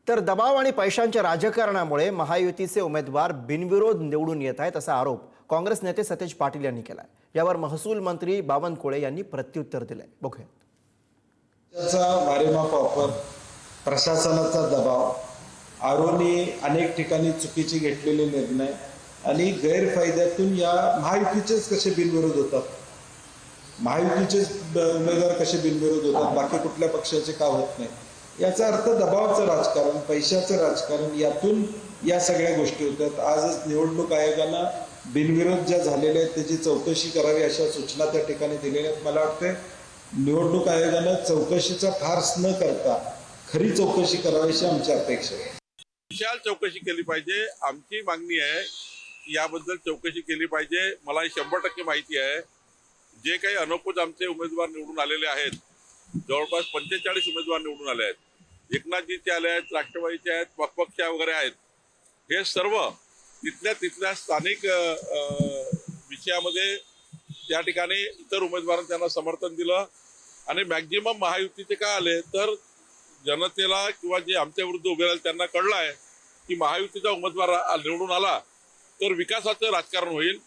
तर दबाव आणि पैशांच्या राजकारणामुळे महायुतीचे उमेदवार बिनविरोध निवडून येत आहेत असा आरोप काँग्रेस नेते सतेज पाटील यांनी केलाय। यावर महसूल मंत्री बावनकुळे यांनी प्रत्युत्तर दिलंय। बघूया। त्याचा वारेमाप वापर, प्रशासनाचा दबाव, आरोनी अनेक ठिकाणी चुकीचे घेतलेले निर्णय आणि गैरफायद्यातून या महायुतीचेच कसे बिनविरोध होतात, महायुतीचेच उमेदवार कसे बिनविरोध होतात, बाकी कुठल्या पक्षाचे का होत नाही, याचा अर्थ दबावाचं राजकारण, पैशाचं राजकारण, यातून या सगळ्या गोष्टी होतात। आजच निवडणूक आयोगानं बिनविरोध ज्या झालेल्या आहेत त्याची चौकशी करावी अशा सूचना त्या ठिकाणी दिलेल्या आहेत। मला वाटतं निवडणूक आयोगानं चौकशीचा फार्स न करता खरी चौकशी करावी अशी आमची अपेक्षा आहे। विशाल चौकशी केली पाहिजे। आमची मागणी आहे याबद्दल चौकशी केली पाहिजे। मला 100% माहिती आहे जे काही अनोखोच आमचे उमेदवार निवडून आलेले आहेत, जवळपास 45 उमेदवार निवडून आले आहेत, एकनाथजीचे आले आहेत, राष्ट्रवादीचे आहेत, पक्ष वगैरे आहेत, हे सर्व तिथल्या स्थानिक विषयामध्ये त्या ठिकाणी इतर उमेदवारांनी त्यांना समर्थन दिलं आणि मॅक्झिमम महायुतीचे काय आले तर जनतेला किंवा जे आमच्या विरुद्ध उभे राहिले त्यांना कळलं आहे की महायुतीचा उमेदवार निवडून आला तर विकासाचं राजकारण होईल।